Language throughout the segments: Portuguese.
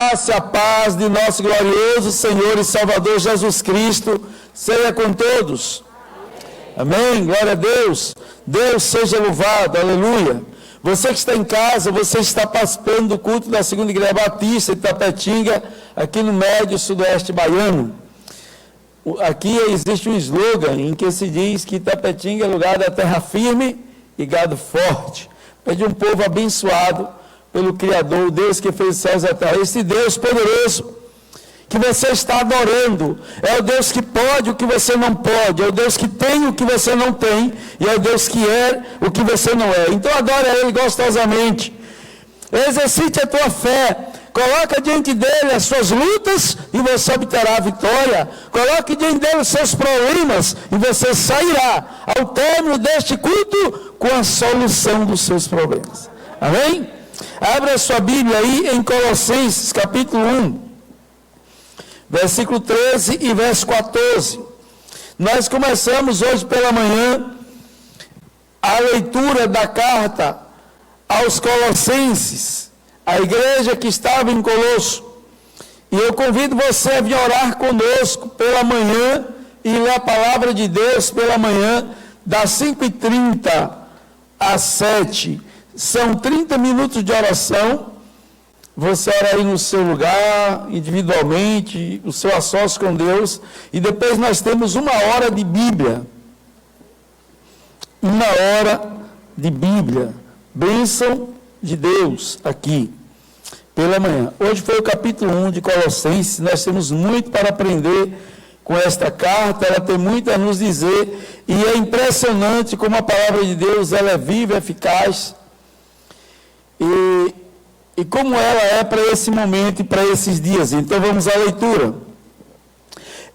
Graça, a paz de nosso glorioso Senhor e Salvador Jesus Cristo seja com todos. Amém. Glória a Deus. Deus seja louvado. Aleluia. Você que está em casa, você está participando do culto da Segunda Igreja Batista de Itapetinga, aqui no Médio Sudoeste Baiano. Aqui existe um slogan em que se diz que Itapetinga é lugar da terra firme e gado forte. É de um povo abençoado pelo Criador, o Deus que fez os céus e a terra. Esse Deus poderoso que você está adorando é o Deus que pode o que você não pode, é o Deus que tem o que você não tem, e é o Deus que é o que você não é. Então adore a Ele gostosamente, exercite a tua fé, coloca diante dele as suas lutas e você obterá a vitória. Coloque diante dele os seus problemas e você sairá ao término deste culto com a solução dos seus problemas. Amém? Abra a sua Bíblia aí em Colossenses capítulo 1, versículo 13 e verso 14. Nós começamos hoje pela manhã a leitura da carta aos Colossenses, a igreja que estava em Colosso. E eu convido você a vir orar conosco pela manhã e ler a palavra de Deus pela manhã, das 5h30 às 7h. São 30 minutos de oração. Você ora aí no seu lugar, individualmente, o seu assócio com Deus. E depois nós temos 1 hora de Bíblia. 1 hora de Bíblia. Bênção de Deus aqui, pela manhã. Hoje foi o capítulo 1 de Colossenses. Nós temos muito para aprender com esta carta. Ela tem muito a nos dizer. E é impressionante como a palavra de Deus ela é viva, eficaz. E como ela é para esse momento e para esses dias. Então vamos à leitura.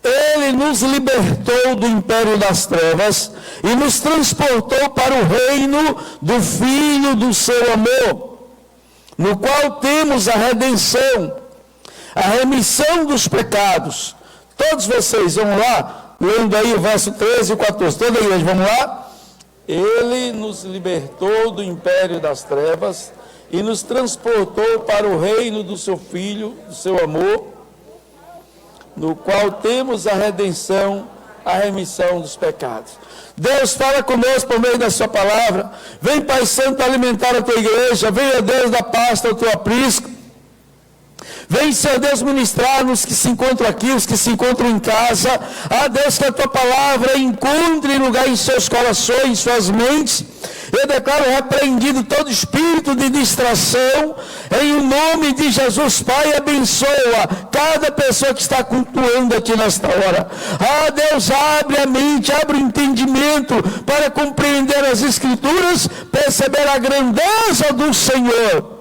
Ele nos libertou do império das trevas e nos transportou para o reino do Filho do seu amor, no qual temos a redenção, a remissão dos pecados. Todos vocês, vamos lá, lendo aí o verso 13 e 14, toda a igreja, vamos lá? Ele nos libertou do império das trevas e nos transportou para o reino do seu Filho, do seu amor, no qual temos a redenção, a remissão dos pecados. Deus fala conosco por meio da sua palavra. Vem, Pai Santo, alimentar a tua igreja. Venha, Deus, da pasta ao teu aprisco. Vem, Senhor Deus, ministrar nos que se encontram aqui, os que se encontram em casa. Ah, Deus, que a tua palavra encontre lugar em seus corações, em suas mentes. Eu declaro repreendido todo espírito de distração, em o nome de Jesus. Pai, abençoa cada pessoa que está cultuando aqui nesta hora. Ah, Deus, abre a mente, abre o entendimento para compreender as Escrituras, perceber a grandeza do Senhor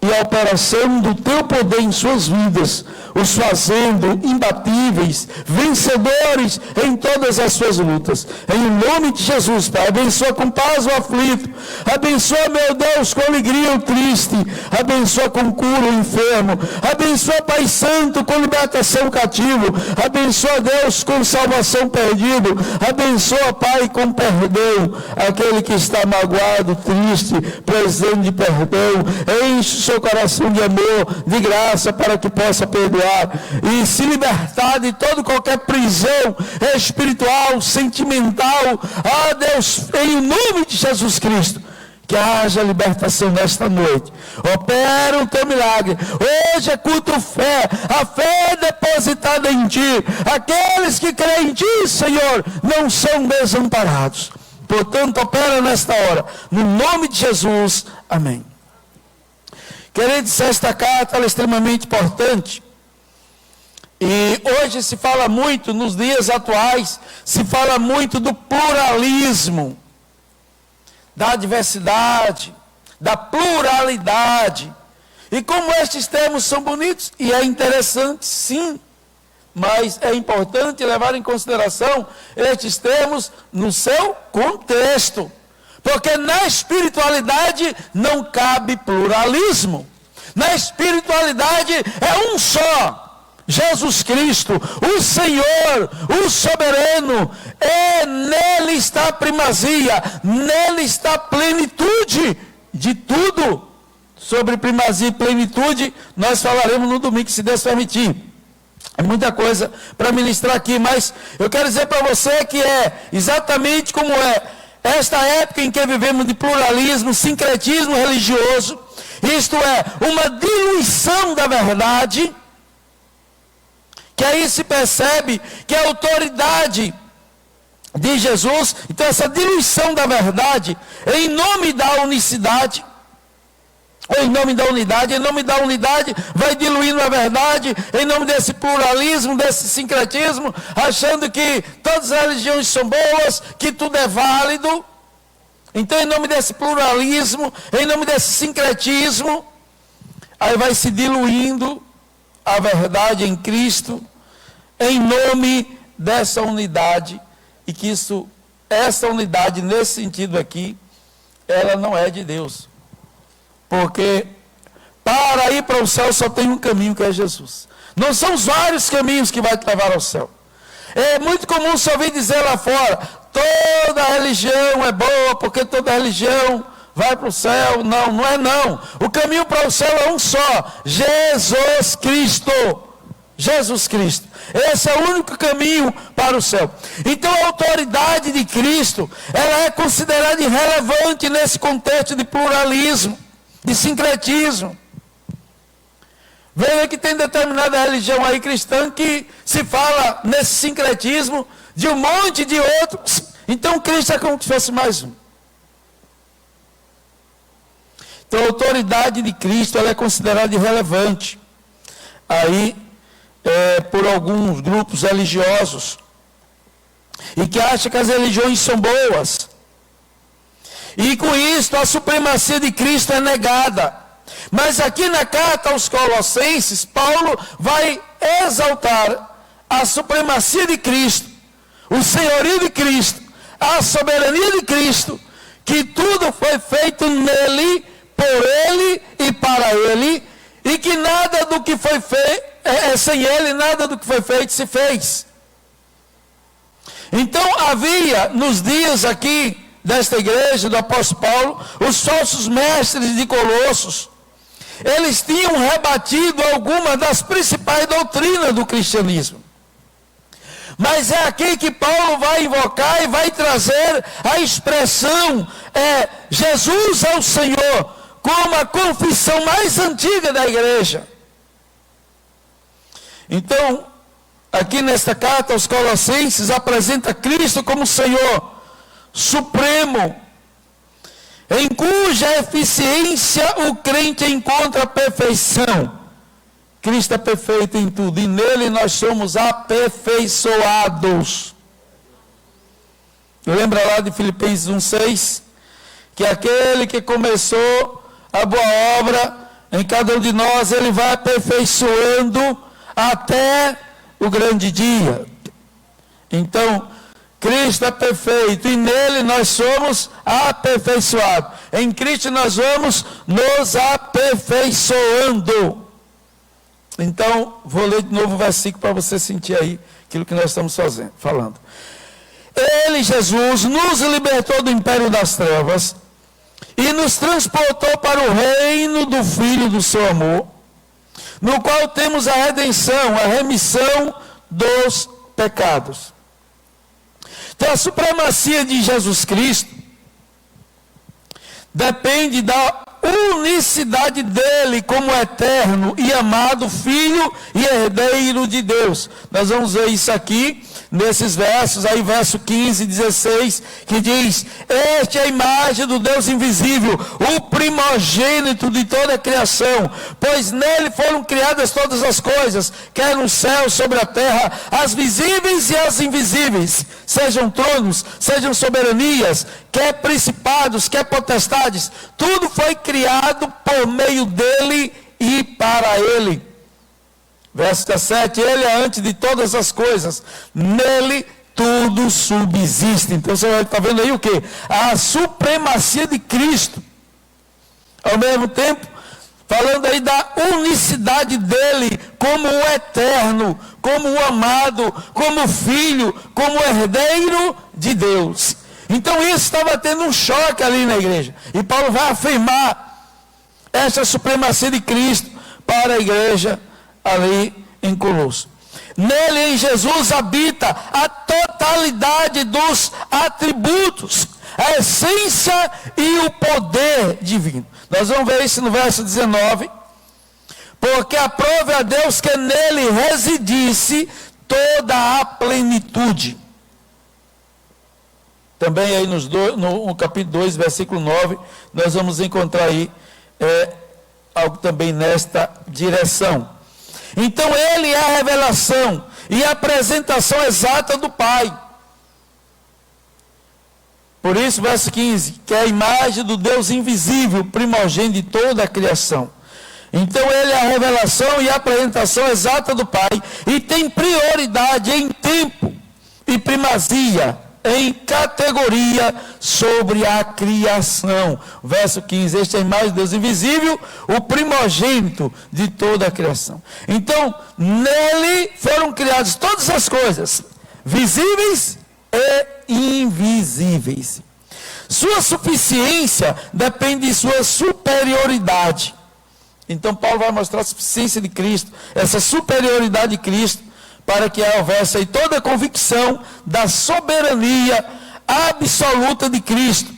e a operação do teu poder em suas vidas, os fazendo imbatíveis, vencedores em todas as suas lutas. Em nome de Jesus, Pai, abençoa com paz o aflito, abençoa, meu Deus, com alegria o triste, abençoa com cura o enfermo, abençoa, Pai Santo, com libertação o cativo, abençoa, Deus, com salvação perdido, abençoa, Pai, com perdão aquele que está magoado, triste, precisando de perdão. Enche seu coração de amor, de graça, para que possa perdoar e se libertar de toda qualquer prisão espiritual, sentimental. Ah, Deus, em nome de Jesus Cristo, que haja libertação nesta noite. Opera o teu milagre. Hoje é culto fé, a fé depositada em ti. Aqueles que creem em ti, Senhor, não são desamparados. Portanto, opera nesta hora, no nome de Jesus, amém. Queridos, esta carta é extremamente importante. E hoje se fala muito, nos dias atuais, se fala muito do pluralismo, da diversidade, da pluralidade. E como estes termos são bonitos, e é interessante, sim, mas é importante levar em consideração estes termos no seu contexto. Porque na espiritualidade não cabe pluralismo. Na espiritualidade é um só. Jesus Cristo, o Senhor, o soberano, nele está a primazia, nele está a plenitude de tudo. sobre primazia e plenitude, nós falaremos no domingo, se Deus permitir. É muita coisa para ministrar aqui, mas eu quero dizer para você que é exatamente como é esta época em que vivemos de pluralismo, sincretismo religioso, isto é, uma diluição da verdade, que aí se percebe que a autoridade de Jesus, então essa diluição da verdade, em nome da unicidade, ou em nome da unidade, vai diluindo a verdade, em nome desse pluralismo, desse sincretismo, achando que todas as religiões são boas, que tudo é válido. Então, em nome desse pluralismo, em nome desse sincretismo, aí vai se diluindo a verdade em Cristo, em nome dessa unidade, e que essa unidade, nesse sentido aqui, ela não é de Deus. Porque para ir para o céu só tem um caminho, que é Jesus. Não são os vários caminhos que vai te levar ao céu. É muito comum só ouvir dizer lá fora, toda religião é boa, porque toda religião vai para o céu. Não, não é não. O caminho para o céu é um só, Jesus Cristo. Jesus Cristo. Esse é o único caminho para o céu. Então a autoridade de Cristo, ela é considerada irrelevante nesse contexto de pluralismo, de sincretismo. Veja que tem determinada religião aí cristã que se fala nesse sincretismo de um monte de outros. Então Cristo é como se fosse mais um. Então a autoridade de Cristo, ela é considerada irrelevante aí por alguns grupos religiosos, e que acham que as religiões são boas. E com isso a supremacia de Cristo é negada. Mas aqui na carta aos Colossenses, Paulo vai exaltar a supremacia de Cristo, o senhorio de Cristo, a soberania de Cristo, que tudo foi feito nele, por ele e para ele, e que nada do que foi feito, sem ele, nada do que foi feito se fez. Então havia nos dias aqui desta igreja, do apóstolo Paulo, os falsos mestres de Colossos, eles tinham rebatido algumas das principais doutrinas do cristianismo. Mas é aqui que Paulo vai invocar e vai trazer a expressão, Jesus é o Senhor, como a confissão mais antiga da igreja. Então, aqui nesta carta aos Colossenses, apresenta Cristo como Senhor supremo, em cuja eficiência o crente encontra a perfeição. Cristo é perfeito em tudo, e nele nós somos aperfeiçoados. Lembra lá de Filipenses 1,6? Que aquele que começou a boa obra em cada um de nós, ele vai aperfeiçoando até o grande dia. Então, Cristo é perfeito e nele nós somos aperfeiçoados. Em Cristo nós vamos nos aperfeiçoando. Então, vou ler de novo o versículo para você sentir aí aquilo que nós estamos falando. Ele, Jesus, nos libertou do império das trevas e nos transportou para o reino do Filho do seu amor, no qual temos a redenção, a remissão dos pecados. Então a supremacia de Jesus Cristo depende da unicidade dele como eterno e amado Filho e herdeiro de Deus. Nós vamos ver isso aqui nesses versos, aí verso 15 e 16, que diz: esta é a imagem do Deus invisível, o primogênito de toda a criação, pois nele foram criadas todas as coisas, quer no céu, sobre a terra, as visíveis e as invisíveis, sejam tronos, sejam soberanias, quer principados, quer potestades, tudo foi criado por meio dele e para ele. Verso 17, ele é antes de todas as coisas, nele tudo subsiste. Então você está vendo aí o que? A supremacia de Cristo. Ao mesmo tempo, falando aí da unicidade dele, como o eterno, como o amado, como filho, como herdeiro de Deus. Então isso estava tendo um choque ali na igreja. E Paulo vai afirmar esta supremacia de Cristo para a igreja ali em Colosso. Nele, em Jesus, habita a totalidade dos atributos, a essência e o poder divino. Nós vamos ver isso no verso 19. Porque aprove a Deus que nele residisse toda a plenitude. Também aí no capítulo 2, versículo 9, nós vamos encontrar aí algo também nesta direção. Então ele é a revelação e a apresentação exata do Pai. Por isso, verso 15, que é a imagem do Deus invisível, primogênito de toda a criação. Então ele é a revelação e a apresentação exata do Pai, e tem prioridade em tempo e primazia em categoria sobre a criação. Verso 15, este é a imagem de Deus invisível, o primogênito de toda a criação. Então, nele foram criadas todas as coisas, visíveis e invisíveis. Sua suficiência depende de sua superioridade. Então, Paulo vai mostrar a suficiência de Cristo, essa superioridade de Cristo, para que houvesse aí toda a convicção da soberania absoluta de Cristo,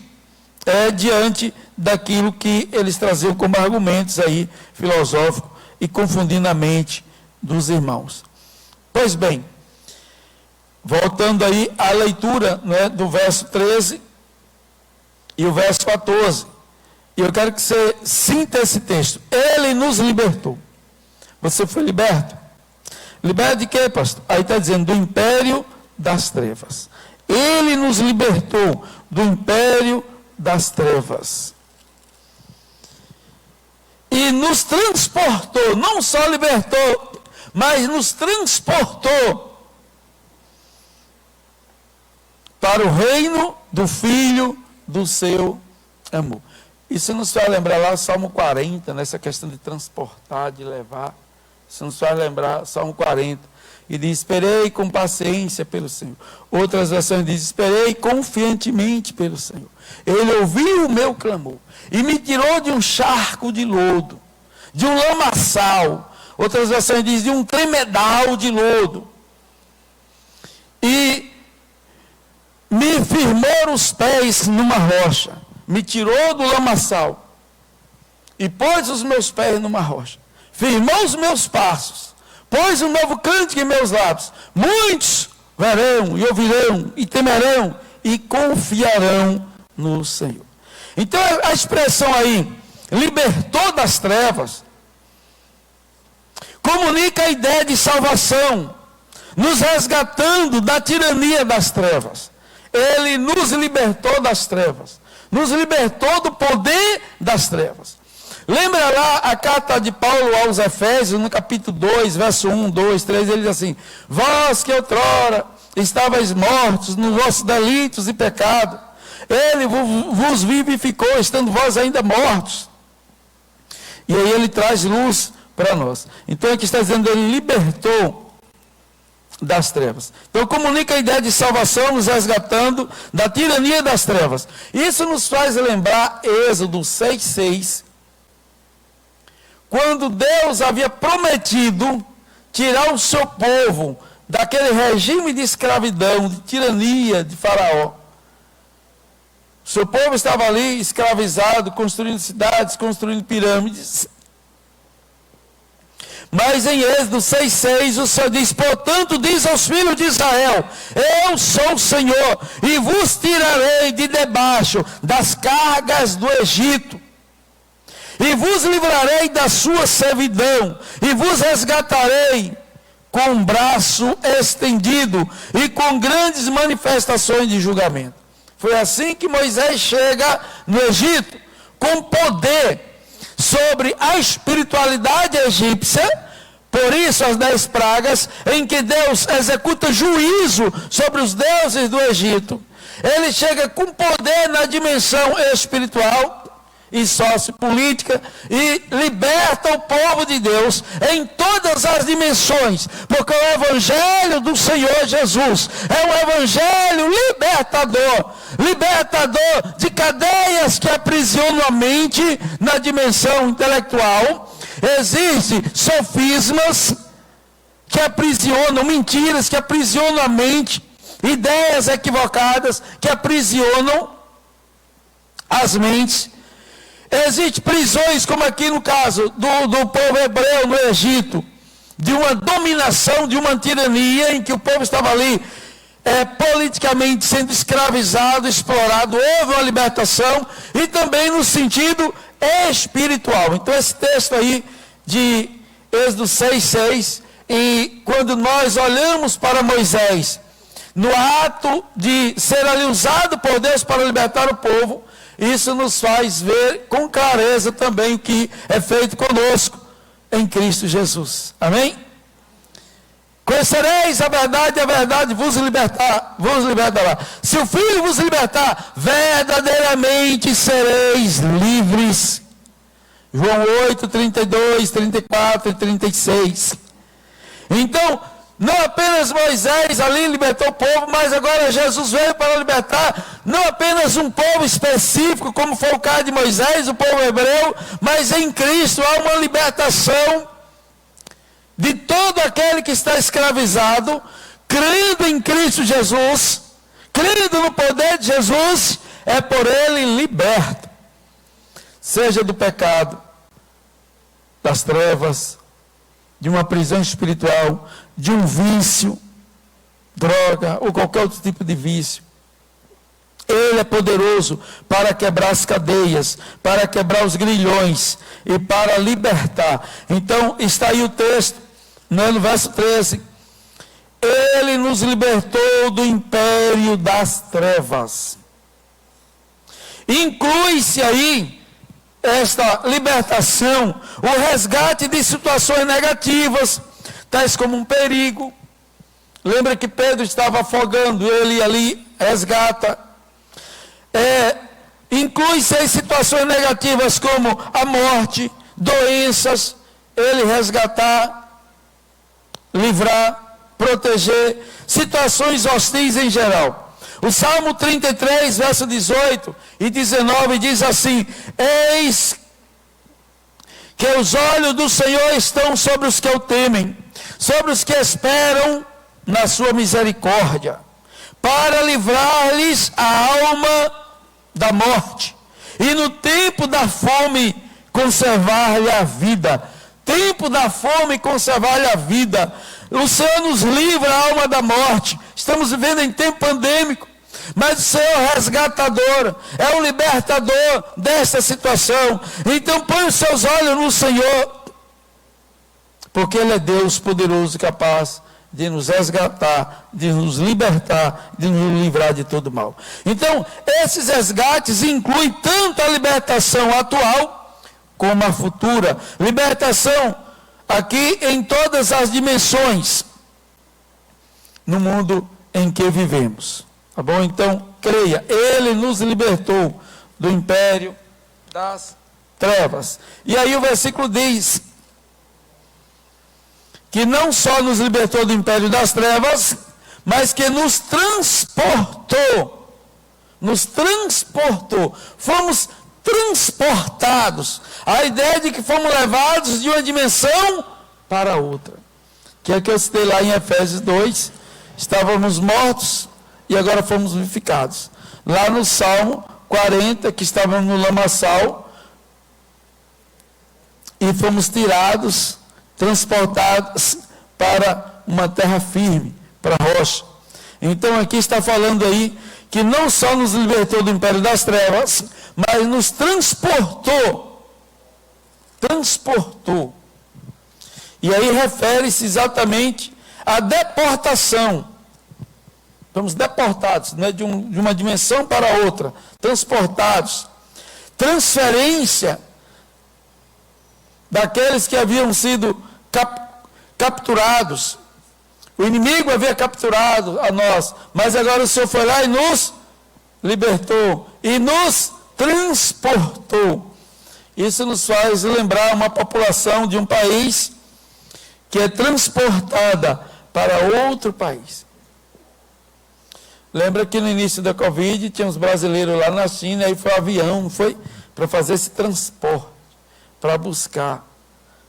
diante daquilo que eles traziam como argumentos aí filosóficos e confundindo a mente dos irmãos. Pois bem, voltando aí à leitura, né, do verso 13 e o verso 14, e eu quero que você sinta esse texto. Ele nos libertou. Você foi liberto? Liberto de quê, pastor? Aí está dizendo, do império das trevas. Ele nos libertou do império das trevas. E nos transportou, não só libertou, mas nos transportou para o reino do Filho do seu amor. Isso nos faz lembrar lá o Salmo 40, nessa questão de transportar, de levar. Isso nos faz lembrar Salmo 40. E diz, esperei com paciência pelo Senhor. Outras versões dizem, esperei confiantemente pelo Senhor. Ele ouviu o meu clamor e me tirou de um charco de lodo, de um lamaçal. Outras versões dizem, de um tremedal de lodo. E me firmou os pés numa rocha. Me tirou do lamaçal e pôs os meus pés numa rocha. Firmou os meus passos, pôs um novo cântico em meus lábios. Muitos verão e ouvirão e temerão e confiarão no Senhor. Então a expressão aí, libertou das trevas, comunica a ideia de salvação, nos resgatando da tirania das trevas. Ele nos libertou das trevas, nos libertou do poder das trevas. Lembra lá a carta de Paulo aos Efésios, no capítulo 2, verso 1, 2, 3, ele diz assim, vós que outrora estavais mortos nos vossos delitos e pecados, ele vos vivificou, estando vós ainda mortos. E aí ele traz luz para nós. Então aqui está dizendo, ele libertou das trevas. Então comunica a ideia de salvação, nos resgatando da tirania das trevas. Isso nos faz lembrar Êxodo 6,6, quando Deus havia prometido tirar o seu povo daquele regime de escravidão, de tirania de Faraó. O seu povo estava ali escravizado, construindo cidades, construindo pirâmides. Mas em Êxodo 6,6 o Senhor diz, portanto diz aos filhos de Israel, eu sou o Senhor, e vos tirarei de debaixo das cargas do Egito, e vos livrarei da sua servidão, e vos resgatarei com um braço estendido, e com grandes manifestações de julgamento. Foi assim que Moisés chega no Egito, com poder sobre a espiritualidade egípcia. Por isso as 10 pragas, em que Deus executa juízo sobre os deuses do Egito. Ele chega com poder na dimensão espiritual e sociopolítica, e liberta o povo de Deus em todas as dimensões, porque o Evangelho do Senhor Jesus é um Evangelho libertador de cadeias que aprisionam a mente na dimensão intelectual. Existem sofismas que aprisionam, mentiras que aprisionam a mente, ideias equivocadas que aprisionam as mentes. Existem prisões, como aqui no caso do povo hebreu no Egito, de uma dominação, de uma tirania, em que o povo estava ali politicamente sendo escravizado, explorado. Houve uma libertação, e também no sentido espiritual. Então esse texto aí de Êxodo 6:6, e quando nós olhamos para Moisés, no ato de ser ali usado por Deus para libertar o povo, isso nos faz ver com clareza também o que é feito conosco em Cristo Jesus. Amém? Conhecereis a verdade vos libertará. Se o Filho vos libertar, verdadeiramente sereis livres. João 8, 32, 34 e 36. Então, não apenas Moisés ali libertou o povo, mas agora Jesus veio para libertar não apenas um povo específico, como foi o caso de Moisés, o povo hebreu, mas em Cristo há uma libertação de todo aquele que está escravizado, crendo em Cristo Jesus, crendo no poder de Jesus, é por ele liberto, seja do pecado, das trevas, de uma prisão espiritual, de um vício, droga ou qualquer outro tipo de vício. Ele é poderoso para quebrar as cadeias, para quebrar os grilhões e para libertar. Então está aí o texto, no verso 13. Ele nos libertou do império das trevas. Inclui-se aí esta libertação, o resgate de situações negativas, tais como um perigo. Lembra que Pedro estava afogando, ele ali resgata. Inclui-se em situações negativas como a morte, doenças, ele resgatar, livrar, proteger, situações hostis em geral. O Salmo 33, verso 18 e 19 diz assim: eis que os olhos do Senhor estão sobre os que o temem, sobre os que esperam na sua misericórdia, para livrar-lhes a alma da morte, e no tempo da fome conservar-lhe a vida. Tempo da fome conservar-lhe a vida. O Senhor nos livra a alma da morte. Estamos vivendo em tempo pandêmico, mas o Senhor é resgatador, é o libertador desta situação. Então põe os seus olhos no Senhor, porque Ele é Deus poderoso e capaz de nos resgatar, de nos libertar, de nos livrar de todo mal. Então, esses resgates incluem tanto a libertação atual, como a futura. Libertação aqui em todas as dimensões, no mundo em que vivemos. Tá bom? Então, creia, Ele nos libertou do império das trevas. E aí o versículo diz que não só nos libertou do império das trevas, mas que nos transportou. Nos transportou. Fomos transportados. A ideia de que fomos levados de uma dimensão para outra. Que é que eu citei lá em Efésios 2. Estávamos mortos e agora fomos vivificados. Lá no Salmo 40, que estávamos no lamaçal, e fomos tirados, transportados para uma terra firme, para a rocha. Então aqui está falando aí que não só nos libertou do império das trevas, mas nos transportou. Transportou. E aí refere-se exatamente à deportação. Estamos deportados, né, de uma dimensão para outra, transportados. Transferência daqueles que haviam sido capturados. O inimigo havia capturado a nós, mas agora o Senhor foi lá e nos libertou, e nos transportou. Isso nos faz lembrar uma população de um país que é transportada para outro país. Lembra que no início da Covid tinha uns brasileiros lá na China, aí foi o avião, não foi? Para fazer esse transporte, para buscar.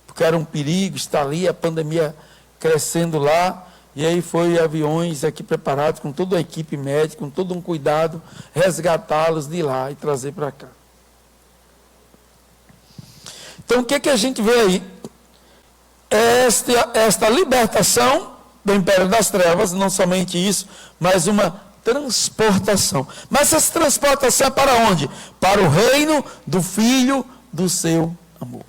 Porque era um perigo estar ali, a pandemia crescendo lá, e aí foi aviões aqui preparados, com toda a equipe médica, com todo um cuidado, resgatá-los de lá e trazer para cá. Então o que a gente vê aí? Esta libertação do império das trevas, não somente isso, mas uma transportação. Mas essa transportação é para onde? Para o reino do Filho do seu amor.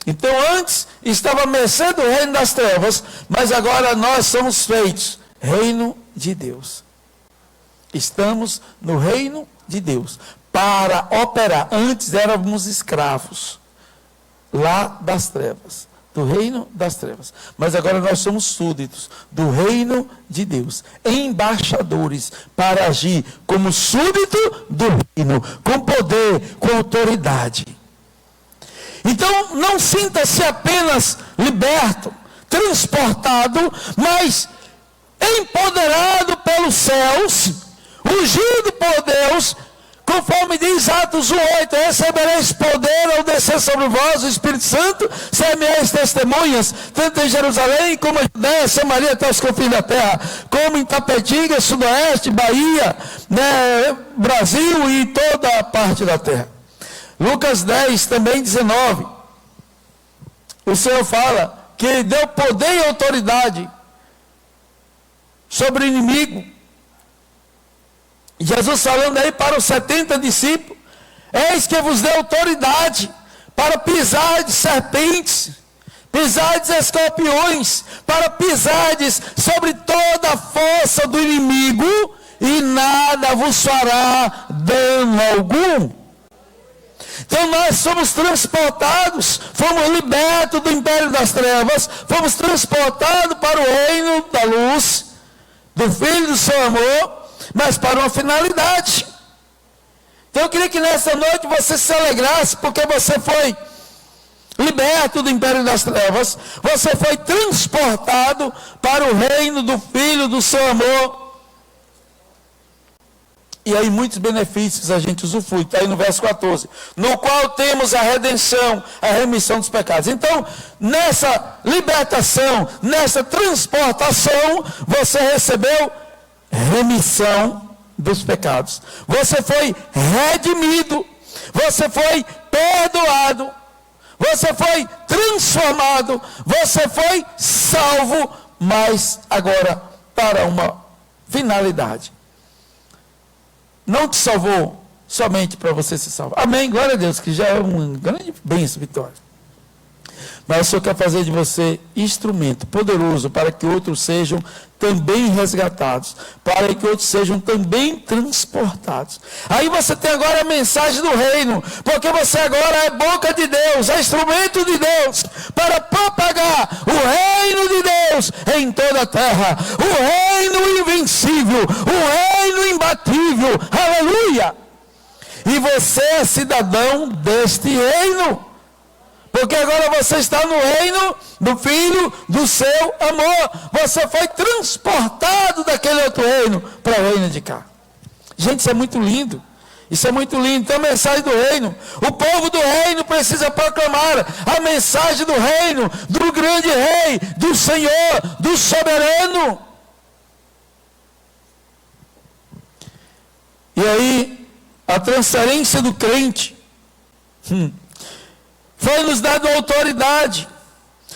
Então antes estava à mercê do reino das trevas, mas agora nós somos feitos reino de Deus. Estamos no reino de Deus para operar. Antes éramos escravos lá das trevas, do reino das trevas. Mas agora nós somos súditos do reino de Deus, embaixadores para agir como súdito do reino, com poder, com autoridade. Então não sinta-se apenas liberto, transportado, mas empoderado pelos céus, ungido por Deus, conforme diz Atos 1:8, recebereis poder ao descer sobre vós o Espírito Santo, semeis testemunhas, tanto em Jerusalém como em Judéia, Samaria, até os confins da terra, como em Tapetinga, Sudoeste, Bahia, Brasil e toda a parte da terra. Lucas 10, também 19, o Senhor fala que Ele deu poder e autoridade sobre o inimigo. Jesus falando aí para os 70 discípulos, eis que vos dei autoridade para pisar de serpentes, pisar de escorpiões, para pisardes sobre toda a força do inimigo, e nada vos fará dano algum. Então nós somos transportados, fomos libertos do império das trevas, fomos transportados para o reino da luz, do Filho do seu amor, mas para uma finalidade. Então eu queria que nessa noite você se alegrasse, porque você foi liberto do império das trevas, você foi transportado para o reino do Filho do seu amor. E aí muitos benefícios a gente usufrui, está aí no verso 14, no qual temos a redenção, a remissão dos pecados. Então, nessa libertação, nessa transportação, você recebeu remissão dos pecados. Você foi redimido, você foi perdoado, você foi transformado, você foi salvo, mas agora para uma finalidade. Não te salvou somente para você se salvar. Amém, glória a Deus, que já é uma grande bênção, vitória. Mas o Senhor quer fazer de você instrumento poderoso para que outros sejam também resgatados, para que outros sejam também transportados. Aí você tem agora a mensagem do reino, porque você agora é boca de Deus, é instrumento de Deus, para propagar o reino de Deus em toda a terra, o reino invencível, o reino imbatível, aleluia! E você é cidadão deste reino. Porque agora você está no reino do Filho do seu amor. Você foi transportado daquele outro reino para o reino de cá. Gente, isso é muito lindo. Isso é muito lindo. Então a mensagem do reino. O povo do reino precisa proclamar a mensagem do reino, do grande rei, do Senhor, do soberano. E aí, a transferência do crente. Foi-nos dado autoridade.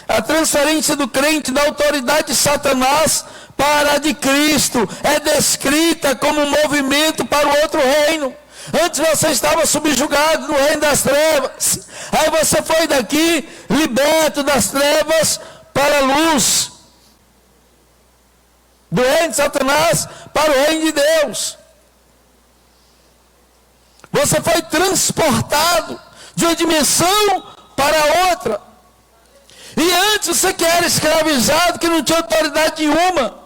A transferência do crente da autoridade de Satanás para a de Cristo é descrita como um movimento para o outro reino. Antes você estava subjugado no reino das trevas. Aí você foi daqui, liberto das trevas para a luz. Do reino de Satanás para o reino de Deus. Você foi transportado de uma dimensão para outra. E antes você que era escravizado, que não tinha autoridade nenhuma.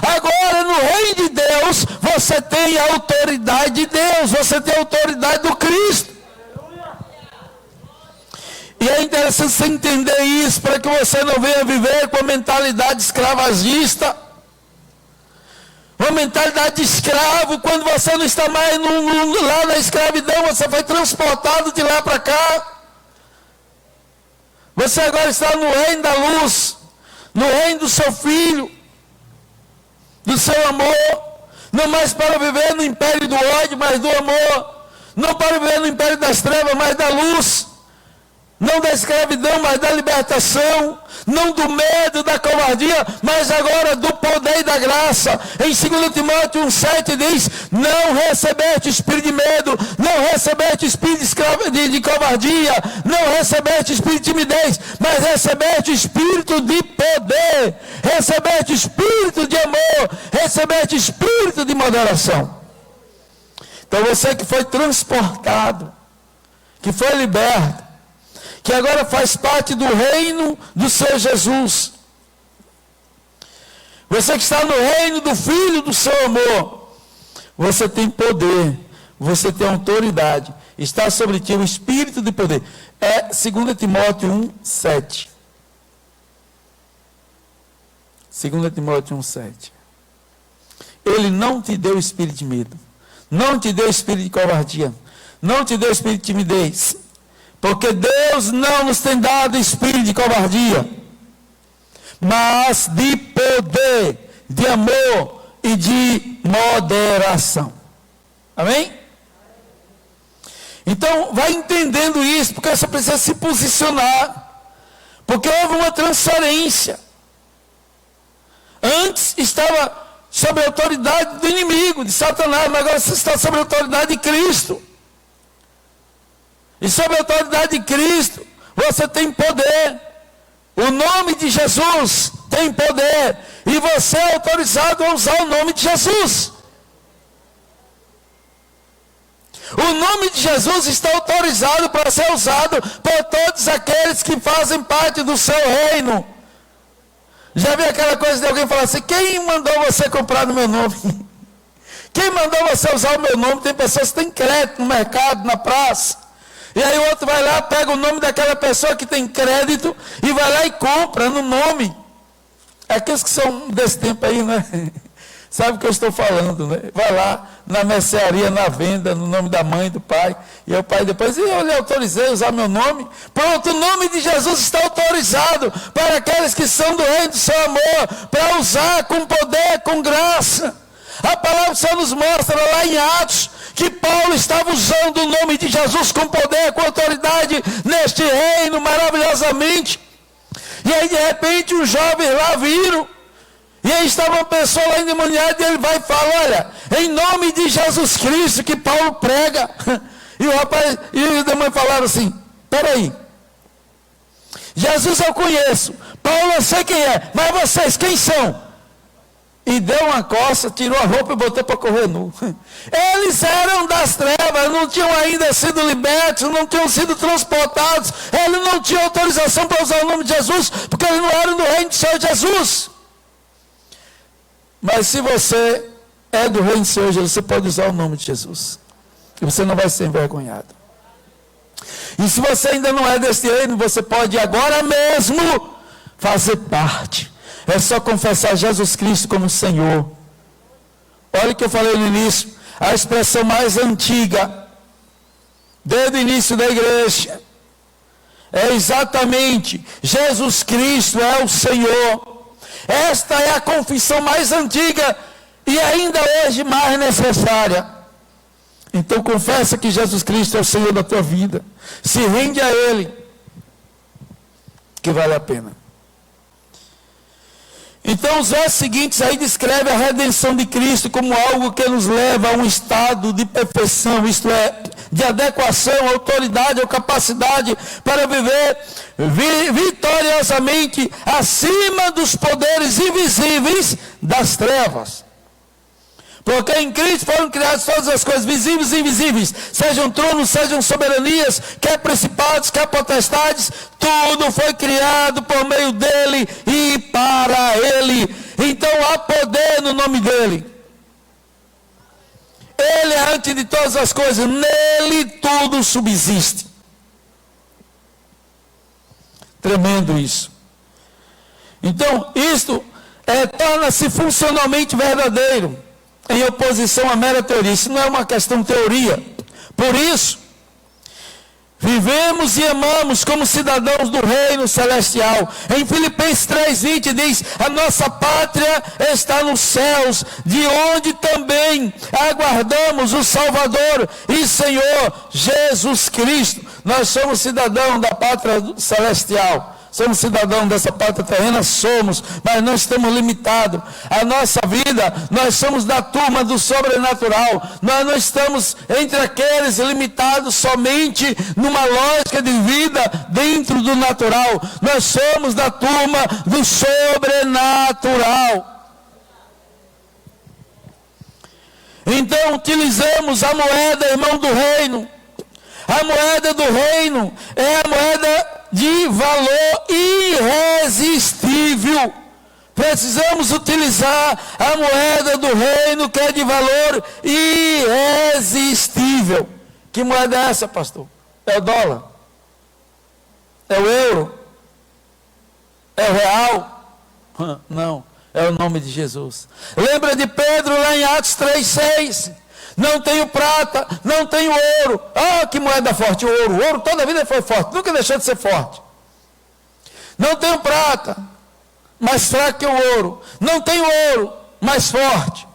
Agora no reino de Deus, você tem a autoridade de Deus, você tem a autoridade do Cristo. E é interessante você entender isso, para que você não venha viver com a mentalidade escravagista. Uma mentalidade de escravo, quando você não está mais lá na escravidão, você foi transportado de lá para cá. Você agora está no reino da luz, no reino do seu Filho, do seu amor. Não mais para viver no império do ódio, mas do amor. Não para viver no império das trevas, mas da luz. Não da escravidão, mas da libertação. Não do medo, da covardia, mas agora do poder e da graça. Em 2 Timóteo 1,7 diz: não recebeste espírito de medo, não recebeste espírito de covardia, não recebeste espírito de timidez, mas recebeste espírito de poder, recebeste espírito de amor, recebeste espírito de moderação. Então você que foi transportado, que foi liberto, que agora faz parte do reino do seu Jesus. Você que está no reino do Filho do seu amor. Você tem poder, você tem autoridade. Está sobre ti o Espírito de poder. É 2 Timóteo 1,7. 2 Timóteo 1,7. Ele não te deu espírito de medo. Não te deu espírito de covardia. Não te deu espírito de timidez. Porque Deus não nos tem dado espírito de covardia, mas de poder, de amor e de moderação. Amém? Então, vai entendendo isso, porque você precisa se posicionar. Porque houve uma transferência. Antes estava sob a autoridade do inimigo, de Satanás, mas agora você está sob a autoridade de Cristo. E sob a autoridade de Cristo, você tem poder. O nome de Jesus tem poder. E você é autorizado a usar o nome de Jesus. O nome de Jesus está autorizado para ser usado por todos aqueles que fazem parte do seu reino. Já viu aquela coisa de alguém falar assim: quem mandou você comprar no meu nome? Quem mandou você usar o meu nome? Tem pessoas que têm crédito no mercado, na praça. E aí o outro vai lá, pega o nome daquela pessoa que tem crédito e vai lá e compra no nome. Aqueles que são desse tempo aí, né? Sabe o que eu estou falando, né? Vai lá na mercearia, na venda, no nome da mãe, do pai. E o pai depois, eu lhe autorizei a usar meu nome. Pronto, o nome de Jesus está autorizado para aqueles que são do reino do seu amor, para usar com poder, com graça. A palavra do Senhor nos mostra lá em Atos, que Paulo estava usando o nome de Jesus com poder, com autoridade, neste reino maravilhosamente. E aí de repente os jovens lá viram, e aí estava uma pessoa lá endemoniada, e ele vai e fala: olha, em nome de Jesus Cristo que Paulo prega. E o rapaz e os demônios falaram assim: peraí, Jesus eu conheço, Paulo eu sei quem é, mas vocês quem são? E deu uma coça, tirou a roupa e botou para correr nu. Eles eram das trevas, não tinham ainda sido libertos, não tinham sido transportados. Eles não tinham autorização para usar o nome de Jesus, porque eles não eram do reino do Senhor Jesus. Mas se você é do reino do Senhor Jesus, você pode usar o nome de Jesus. E você não vai ser envergonhado. E se você ainda não é desse reino, você pode agora mesmo fazer parte. É só confessar Jesus Cristo como Senhor. Olha o que eu falei no início. A expressão mais antiga, desde o início da igreja, é exatamente: Jesus Cristo é o Senhor. Esta é a confissão mais antiga e ainda hoje mais necessária. Então confessa que Jesus Cristo é o Senhor da tua vida. Se rende a Ele, que vale a pena. Então os versos seguintes aí descrevem a redenção de Cristo como algo que nos leva a um estado de perfeição, isto é, de adequação, autoridade ou capacidade para viver vitoriosamente acima dos poderes invisíveis das trevas. Porque em Cristo foram criadas todas as coisas, visíveis e invisíveis, sejam tronos, sejam soberanias, quer principados, quer potestades, tudo foi criado por meio dele e para ele. Então há poder no nome dele. Ele é antes de todas as coisas, nele tudo subsiste. Tremendo isso. Então, isto torna-se funcionalmente verdadeiro, em oposição à mera teoria. Isso não é uma questão de teoria. Por isso, vivemos e amamos como cidadãos do reino celestial. Em Filipenses 3:20 diz: a nossa pátria está nos céus, de onde também aguardamos o Salvador e Senhor Jesus Cristo. Nós somos cidadãos da pátria celestial. Somos cidadãos dessa pátria terrena? Somos, mas não estamos limitados. A nossa vida, nós somos da turma do sobrenatural. Nós não estamos entre aqueles limitados somente numa lógica de vida dentro do natural. Nós somos da turma do sobrenatural. Então, utilizamos a moeda, irmão, do reino. A moeda do reino é a moeda de valor irresistível. Precisamos utilizar a moeda do reino, que é de valor irresistível. Que moeda é essa, pastor? É o dólar? É o euro? É o real? Não, é o nome de Jesus. Lembra de Pedro lá em Atos 3:6? Não tenho prata, não tenho ouro. Ah, que moeda forte, o ouro. O ouro toda a vida foi forte, nunca deixou de ser forte. Não tenho prata, mais fraco que o ouro. Não tenho ouro, mais forte.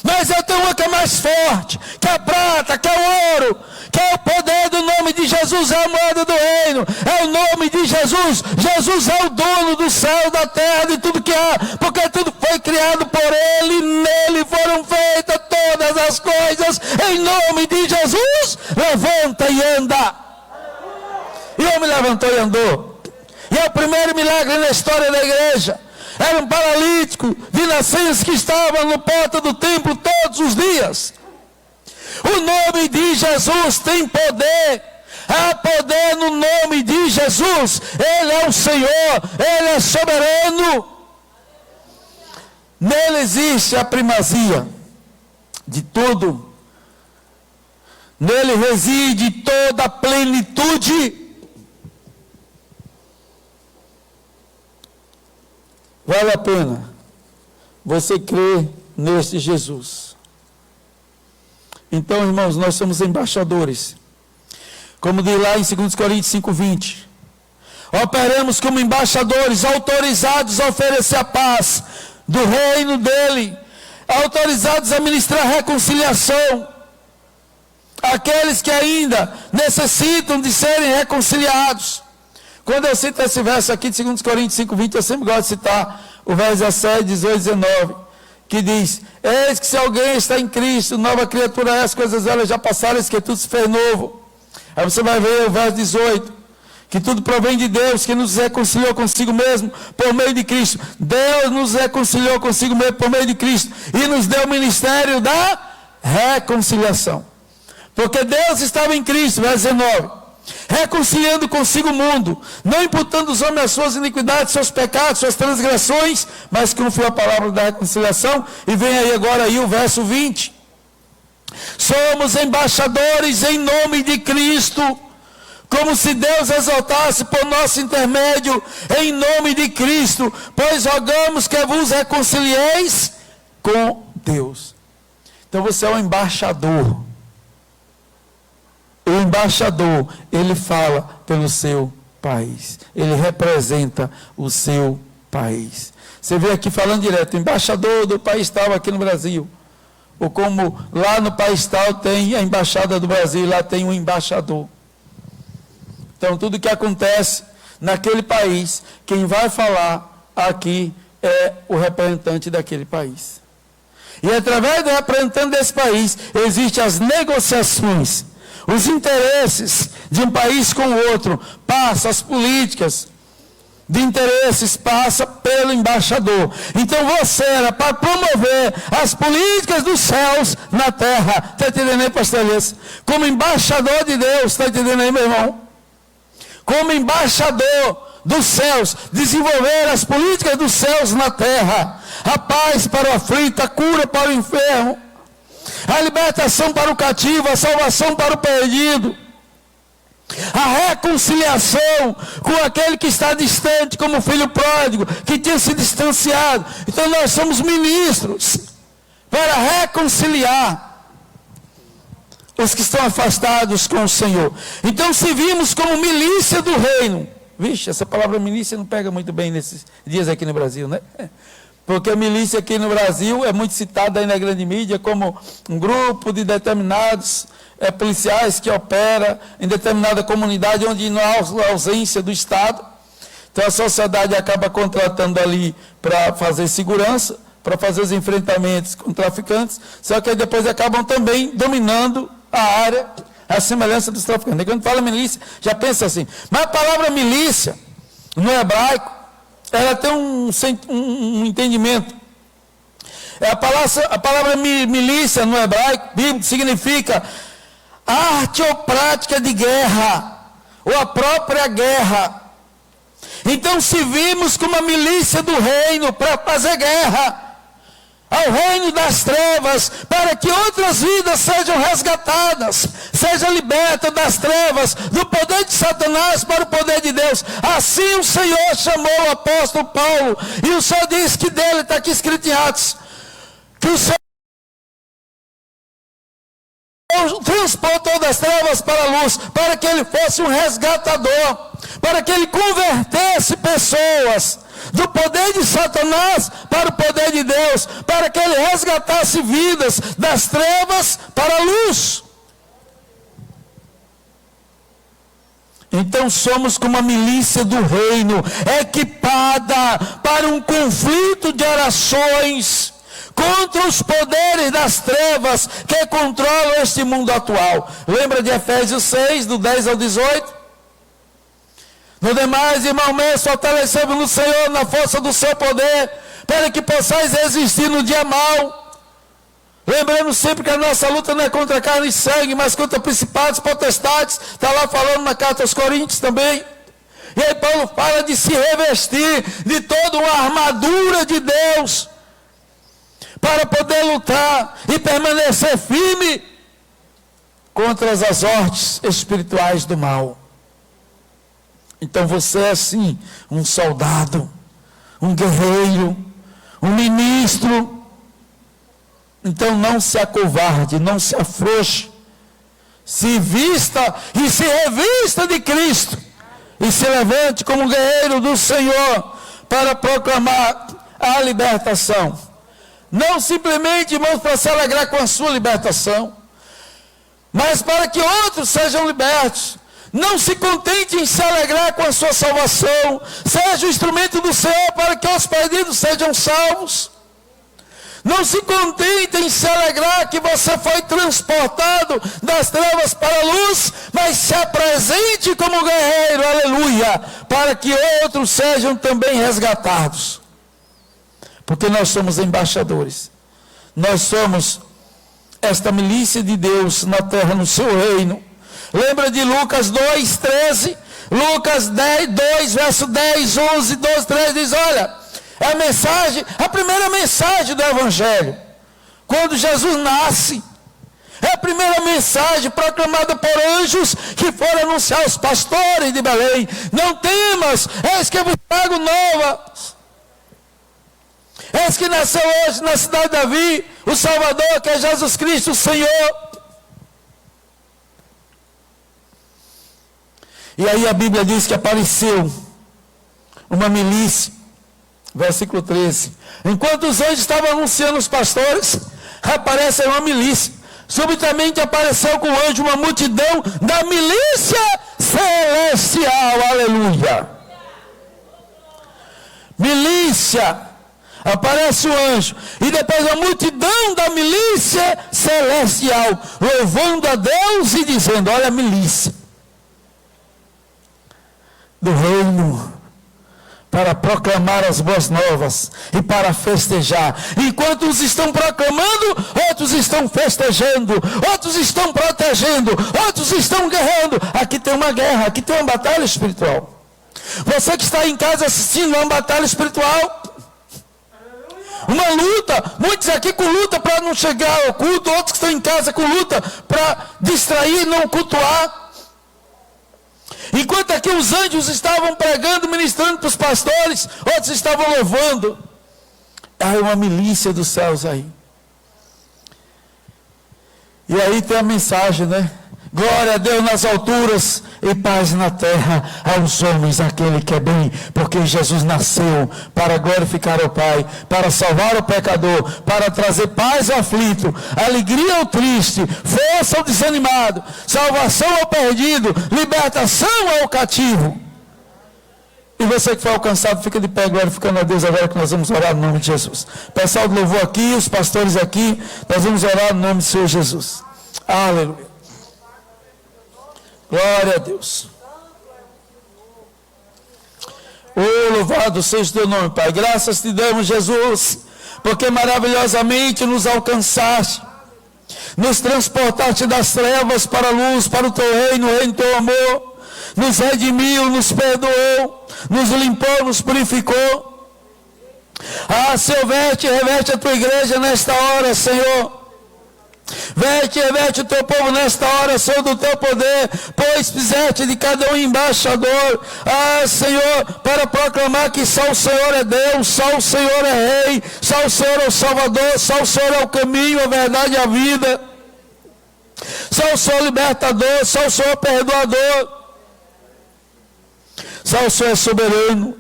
Mas eu tenho uma que é mais forte, que é a prata, que é o ouro, que é o poder do nome de Jesus, é a moeda do reino, é o nome de Jesus. Jesus é o dono do céu, da terra, de tudo que há, porque tudo foi criado por Ele, nele foram feitas todas as coisas, em nome de Jesus. Levanta e anda. E o homem levantou e andou. E é o primeiro milagre na história da igreja. Era um paralítico de nascença que estava no porta do templo todos os dias. O nome de Jesus tem poder. Há poder no nome de Jesus. Ele é o Senhor, Ele é soberano. Nele existe a primazia de tudo. Nele reside toda a plenitude. Vale a pena você crer neste Jesus. Então, irmãos, nós somos embaixadores. Como diz lá em 2 Coríntios 5:20. Operamos como embaixadores autorizados a oferecer a paz do reino dele. Autorizados a ministrar reconciliação. Aqueles que ainda necessitam de serem reconciliados. Quando eu cito esse verso aqui de 2 Coríntios 5:20, eu sempre gosto de citar o verso 17, 18, 19, que diz: eis que se alguém está em Cristo, nova criatura é, as coisas elas já passaram, que tudo se fez novo. Aí você vai ver o verso 18, que tudo provém de Deus, que nos reconciliou consigo mesmo por meio de Cristo. Deus nos reconciliou consigo mesmo por meio de Cristo e nos deu o ministério da reconciliação. Porque Deus estava em Cristo, verso 19, reconciliando consigo o mundo, não imputando os homens as suas iniquidades, seus pecados, suas transgressões, mas confiou a palavra da reconciliação. E vem aí agora aí o verso 20. Somos embaixadores em nome de Cristo, como se Deus exaltasse por nosso intermédio em nome de Cristo, pois rogamos que vos reconcilieis com Deus. Então você é um embaixador. O embaixador, ele fala pelo seu país. Ele representa o seu país. Você vê aqui falando direto, embaixador do país tal aqui no Brasil. Ou como lá no país tal tem a embaixada do Brasil, lá tem um embaixador. Então tudo que acontece naquele país, quem vai falar aqui é o representante daquele país. E através do representante desse país, existem as negociações. Os interesses de um país com o outro, passa as políticas de interesses, passa pelo embaixador. Então você era para promover as políticas dos céus na terra. Está entendendo aí, pastor Elias? Como embaixador de Deus, está entendendo aí, meu irmão? Como embaixador dos céus, desenvolver as políticas dos céus na terra. A paz para o aflito, a cura para o enfermo, a libertação para o cativo, a salvação para o perdido. A reconciliação com aquele que está distante, como o filho pródigo, que tinha se distanciado. Então nós somos ministros para reconciliar os que estão afastados com o Senhor. Então servimos como milícia do reino. Vixe, essa palavra milícia não pega muito bem nesses dias aqui no Brasil, né? Porque a milícia aqui no Brasil é muito citada aí na grande mídia como um grupo de determinados policiais que opera em determinada comunidade onde não há ausência do Estado. Então a sociedade acaba contratando ali para fazer segurança, para fazer os enfrentamentos com traficantes, só que aí depois acabam também dominando a área, a semelhança dos traficantes. Quando fala milícia, já pensa assim. Mas a palavra milícia, no hebraico, ela tem um entendimento. A palavra milícia no hebraico bíblico significa arte ou prática de guerra, ou a própria guerra. Então servimos como a milícia do reino para fazer guerra ao reino das trevas, para que outras vidas sejam resgatadas, sejam libertas das trevas, do poder de Satanás para o poder de Deus. Assim o Senhor chamou o apóstolo Paulo, e o Senhor diz que dele, está aqui escrito em Atos, que o Senhor transportou das trevas para a luz, para que ele fosse um resgatador, para que ele convertesse pessoas do poder de Satanás para o poder de Deus, para que ele resgatasse vidas das trevas para a luz. Então somos como a milícia do reino, equipada para um conflito de orações contra os poderes das trevas que controlam este mundo atual. Lembra de Efésios 6, do 10 ao 18? No demais, irmão meu, fortalecemos no Senhor na força do seu poder, para que possais resistir no dia mau. Lembrando sempre que a nossa luta não é contra carne e sangue, mas contra principados, potestades. Está lá falando na carta aos Coríntios também. E aí Paulo fala de se revestir de toda uma armadura de Deus, para poder lutar e permanecer firme contra as hortes espirituais do mal. Então você é assim, um soldado, um guerreiro, um ministro. Então não se acovarde, não se afrouxe. Se vista e se revista de Cristo. E se levante como guerreiro do Senhor para proclamar a libertação. Não simplesmente, irmãos, para se alegrar com a sua libertação, mas para que outros sejam libertos. Não se contente em se alegrar com a sua salvação. Seja o instrumento do Senhor para que os perdidos sejam salvos. Não se contente em se alegrar que você foi transportado das trevas para a luz, mas se apresente como guerreiro, aleluia, para que outros sejam também resgatados. Porque nós somos embaixadores. Nós somos esta milícia de Deus na terra, no seu reino. Lembra de Lucas 2, 13? Lucas 2, verso 10, 11, 12, 13, diz, olha, é a mensagem, a primeira mensagem do Evangelho. Quando Jesus nasce, é a primeira mensagem proclamada por anjos que foram anunciar aos pastores de Belém. Não temas, eis que eu vos trago novas. Eis que nasceu hoje na cidade de Davi, o Salvador, que é Jesus Cristo, o Senhor. E aí a Bíblia diz que apareceu uma milícia, versículo 13. Enquanto os anjos estavam anunciando os pastores, aparece uma milícia. Subitamente apareceu com o anjo uma multidão da milícia celestial, aleluia. Milícia, aparece o anjo, e depois a multidão da milícia celestial, louvando a Deus e dizendo, olha a milícia do reino, para proclamar as boas novas e para festejar. Enquanto uns estão proclamando, outros estão festejando, outros estão protegendo, outros estão guerreando. Aqui tem uma guerra, aqui tem uma batalha espiritual. Você que está em casa assistindo a uma batalha espiritual, uma luta, muitos aqui com luta para não chegar ao culto, outros que estão em casa com luta para distrair e não cultuar. Enquanto aqui os anjos estavam pregando, ministrando para os pastores, outros estavam louvando. Há uma milícia dos céus aí. E aí tem a mensagem, né? Glória a Deus nas alturas e paz na terra aos homens, aquele que é bem, porque Jesus nasceu para glorificar o Pai, para salvar o pecador, para trazer paz ao aflito, alegria ao triste, força ao desanimado, salvação ao perdido, libertação ao cativo. E você que foi alcançado, fica de pé, glorificando a Deus agora que nós vamos orar no nome de Jesus. Pessoal do louvor aqui, os pastores aqui, nós vamos orar no nome do Senhor Jesus. Aleluia. Glória a Deus. Oh, louvado seja o teu nome, Pai. Graças te damos, Jesus, porque maravilhosamente nos alcançaste, nos transportaste das trevas para a luz, para o teu reino, o reino do teu amor, nos redimiu, nos perdoou, nos limpou, nos purificou. Ah, Senhor, reveste a tua igreja nesta hora, Senhor. Reveste o teu povo nesta hora, Senhor, do teu poder, pois fizeste de cada um embaixador, Senhor, para proclamar que só o Senhor é Deus, só o Senhor é Rei, só o Senhor é o Salvador, só o Senhor é o caminho, a verdade e a vida, só o Senhor é libertador, só o Senhor é perdoador, só o Senhor é soberano.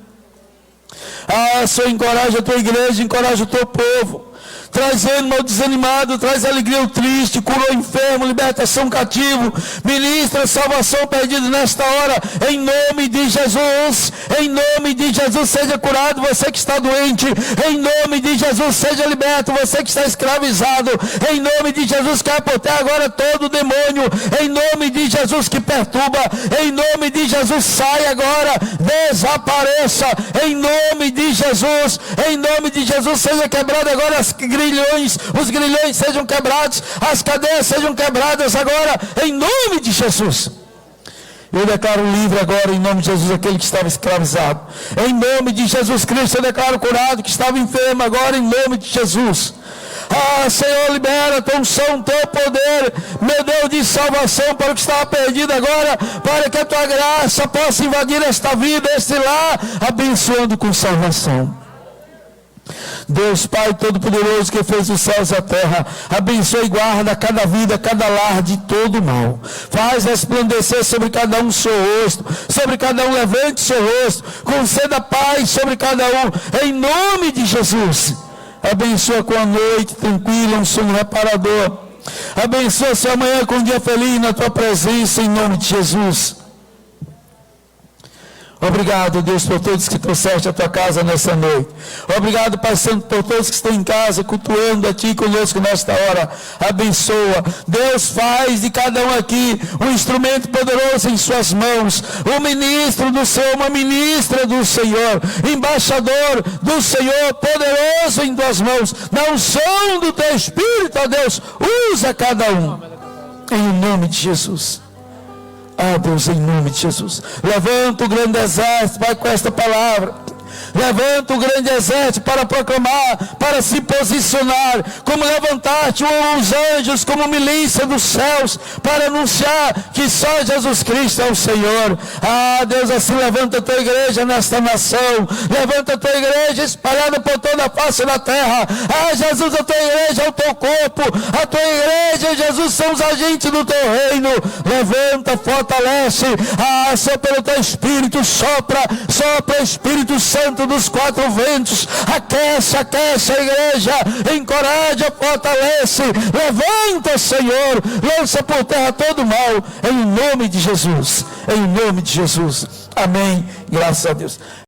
Senhor, encoraja a tua igreja, encoraja o teu povo. Traz ânimo ao desanimado, traz alegria ao triste, cura o enfermo, libertação cativo, ministra salvação perdido nesta hora, em nome de Jesus, seja curado você que está doente, em nome de Jesus, seja liberto você que está escravizado, em nome de Jesus, cai por terra agora todo demônio, em nome de Jesus que perturba, em nome de Jesus, sai agora, desapareça, em nome de Jesus, seja quebrado agora os grilhões sejam quebrados, as cadeias sejam quebradas agora, em nome de Jesus. Eu declaro livre agora, em nome de Jesus, aquele que estava escravizado. Em nome de Jesus Cristo, eu declaro curado, que estava enfermo agora, em nome de Jesus. Senhor, libera a tua unção, teu poder, meu Deus, de salvação para o que estava perdido agora, para que a tua graça possa invadir esta vida, este lar, abençoando com salvação. Deus Pai Todo-Poderoso, que fez os céus e a terra, abençoe e guarda cada vida, cada lar de todo mal. Faz resplandecer sobre cada um o seu rosto, sobre cada um levante o seu rosto, conceda paz sobre cada um, em nome de Jesus. Abençoa com a noite tranquila, um sono reparador. Abençoa seu amanhã com um dia feliz na tua presença, em nome de Jesus. Obrigado, Deus, por todos que trouxeste a tua casa nessa noite. Obrigado, Pai Santo, por todos que estão em casa, cultuando a ti conosco nesta hora. Abençoa. Deus, faz de cada um aqui um instrumento poderoso em suas mãos. Um ministro do Senhor, uma ministra do Senhor. Embaixador do Senhor, poderoso em tuas mãos. Na unção do teu Espírito, ó Deus, usa cada um. Em nome de Jesus. Deus, em nome de Jesus, levanta o grande exército, Pai, com esta palavra. Levanta o grande exército para proclamar, para se posicionar, como levantaste os anjos, como milícia dos céus, para anunciar que só Jesus Cristo é o Senhor. Deus, assim levanta a tua igreja nesta nação, levanta a tua igreja espalhada por toda a face da terra. Jesus, a tua igreja é o teu corpo, a tua igreja, Jesus, são os agentes do teu reino. Levanta, fortalece, Senhor, pelo teu Espírito, sopra Espírito Santo dos quatro ventos, aquece a igreja, encoraja, fortalece, levanta, Senhor, lança por terra todo mal, em nome de Jesus, amém, graças a Deus.